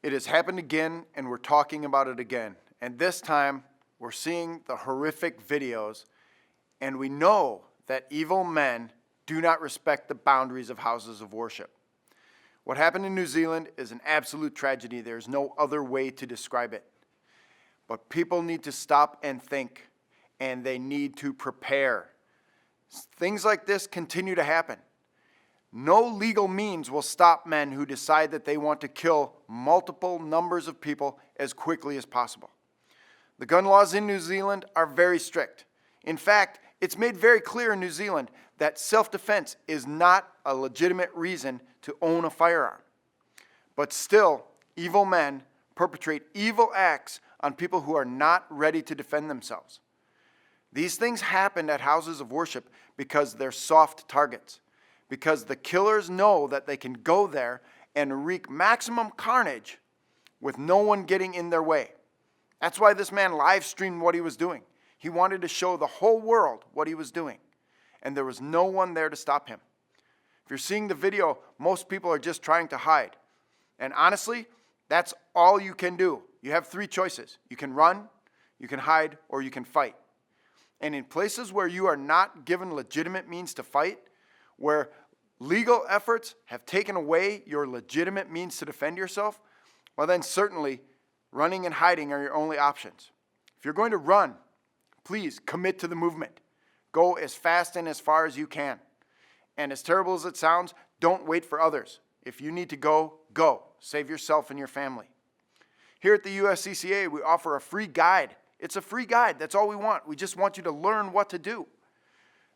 It has happened again, and we're talking about it again. And this time, we're seeing the horrific videos, and we know that evil men do not respect the boundaries of houses of worship. What happened in New Zealand is an absolute tragedy. There's no other way to describe it. But people need to stop and think, and they need to prepare. Things like this continue to happen. No legal means will stop men who decide that they want to kill multiple numbers of people as quickly as possible. The gun laws in New Zealand are very strict. In fact, it's made very clear in New Zealand that self-defense is not a legitimate reason to own a firearm. But still, evil men perpetrate evil acts on people who are not ready to defend themselves. These things happen at houses of worship because they're soft targets, because the killers know that they can go there and wreak maximum carnage with no one getting in their way. That's why this man live streamed what he was doing. He wanted to show the whole world what he was doing, and there was no one there to stop him. If you're seeing the video, most people are just trying to hide. And honestly, that's all you can do. You have three choices. You can run, you can hide, or you can fight. And in places where you are not given legitimate means to fight, where legal efforts have taken away your legitimate means to defend yourself, well then certainly running and hiding are your only options. If you're going to run, please commit to the movement. Go as fast and as far as you can. And as terrible as it sounds, don't wait for others. If you need to go, go. Save yourself and your family. Here at the USCCA, we offer a free guide. It's a free guide. That's all we want. We just want you to learn what to do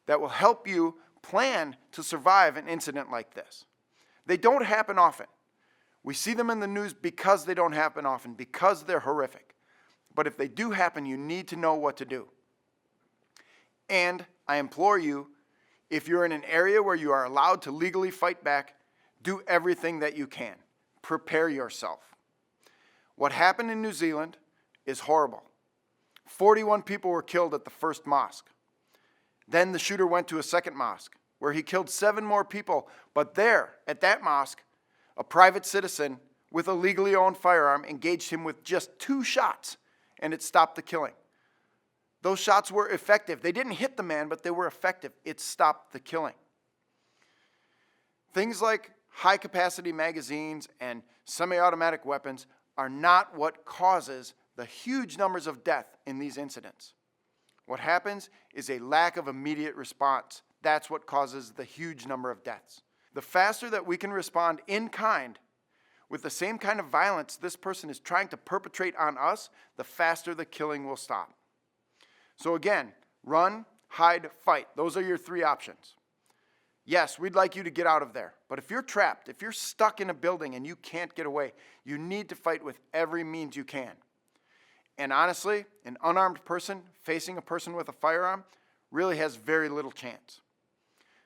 that will help you plan to survive an incident like this. They don't happen often. We see them in the news because they don't happen often, because they're horrific. But if they do happen, you need to know what to do. And I implore you, if you're in an area where you are allowed to legally fight back, do everything that you can. Prepare yourself. What happened in New Zealand is horrible. 41 people were killed at the first mosque. Then the shooter went to a second mosque where he killed 7 more people. But there, at that mosque, a private citizen with a legally owned firearm engaged him with just 2 shots, and it stopped the killing. Those shots were effective. They didn't hit the man, but they were effective. It stopped the killing. Things like high-capacity magazines and semi-automatic weapons are not what causes the huge numbers of death in these incidents. What happens is a lack of immediate response. That's what causes the huge number of deaths. The faster that we can respond in kind with the same kind of violence this person is trying to perpetrate on us, the faster the killing will stop. So again, run, hide, fight. Those are your 3 options. Yes, we'd like you to get out of there. But if you're trapped, if you're stuck in a building and you can't get away, you need to fight with every means you can. And honestly, an unarmed person facing a person with a firearm really has very little chance.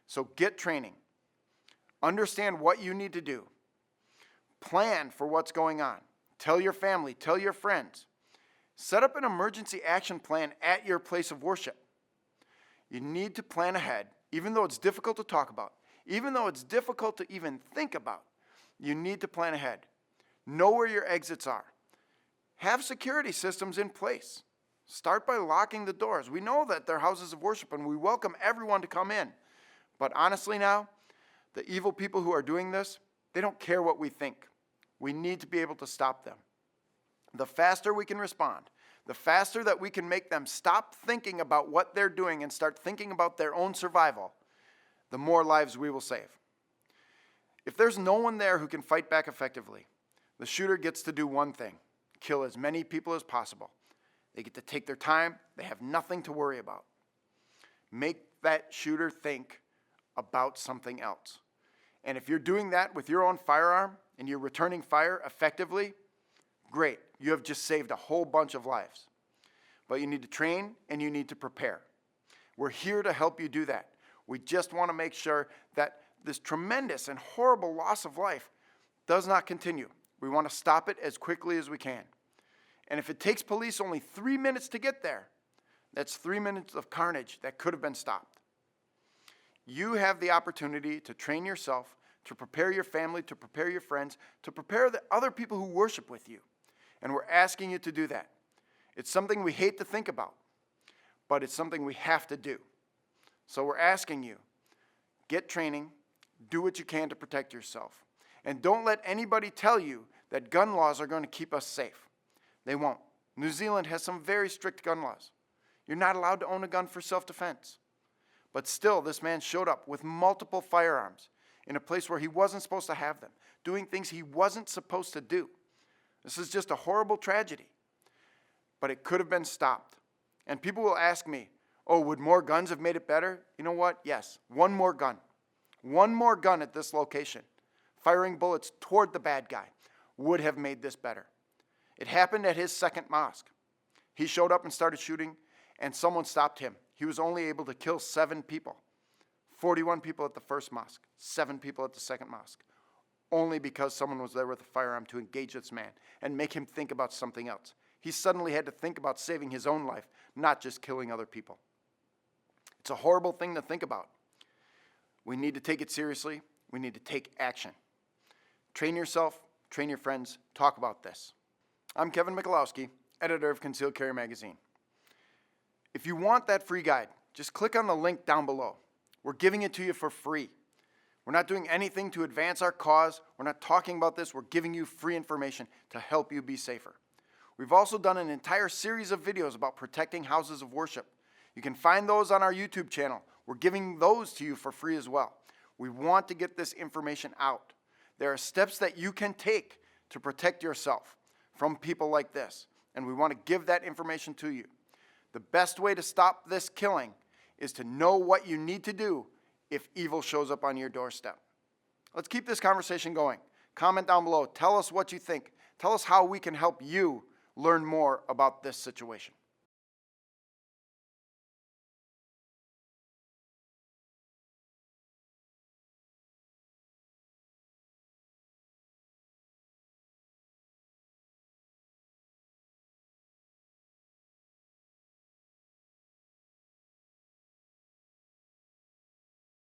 So get training. Understand what you need to do. Plan for what's going on. Tell your family, tell your friends. Set up an emergency action plan at your place of worship. You need to plan ahead, even though it's difficult to talk about, even though it's difficult to even think about. You need to plan ahead. Know where your exits are. Have security systems in place. Start by locking the doors. We know that they're houses of worship and we welcome everyone to come in. But honestly now, the evil people who are doing this, they don't care what we think. We need to be able to stop them. The faster we can respond, the faster that we can make them stop thinking about what they're doing and start thinking about their own survival, the more lives we will save. If there's no one there who can fight back effectively, the shooter gets to do one thing: kill as many people as possible. They get to take their time. They have nothing to worry about. Make that shooter think about something else. And if you're doing that with your own firearm and you're returning fire effectively, great. You have just saved a whole bunch of lives. But you need to train and you need to prepare. We're here to help you do that. We just want to make sure that this tremendous and horrible loss of life does not continue. We want to stop it as quickly as we can. And if it takes police only 3 minutes to get there, that's 3 minutes of carnage that could have been stopped. You have the opportunity to train yourself to prepare your family, to prepare your friends, to prepare the other people who worship with you. And we're asking you to do that. It's something we hate to think about, but it's something we have to do. So we're asking you, get training, do what you can to protect yourself. And don't let anybody tell you that gun laws are going to keep us safe. They won't. New Zealand has some very strict gun laws. You're not allowed to own a gun for self-defense. But still, this man showed up with multiple firearms in a place where he wasn't supposed to have them, doing things he wasn't supposed to do. This is just a horrible tragedy. But it could have been stopped. And people will ask me, oh, would more guns have made it better? You know what? Yes, one more gun. One more gun at this location, firing bullets toward the bad guy, would have made this better. It happened at his second mosque. He showed up and started shooting, and someone stopped him. He was only able to kill 7 people. 41 people at the first mosque, 7 people at the second mosque, only because someone was there with a firearm to engage this man and make him think about something else. He suddenly had to think about saving his own life, not just killing other people. It's a horrible thing to think about. We need to take it seriously. We need to take action. Train yourself, train your friends, talk about this. I'm Kevin Michalowski, editor of Concealed Carry Magazine. If you want that free guide, just click on the link down below. We're giving it to you for free. We're not doing anything to advance our cause. We're not talking about this. We're giving you free information to help you be safer. We've also done an entire series of videos about protecting houses of worship. You can find those on our YouTube channel. We're giving those to you for free as well. We want to get this information out. There are steps that you can take to protect yourself from people like this, and we want to give that information to you. The best way to stop this killing is to know what you need to do if evil shows up on your doorstep. Let's keep this conversation going. Comment down below. Tell us what you think. Tell us how we can help you learn more about this situation.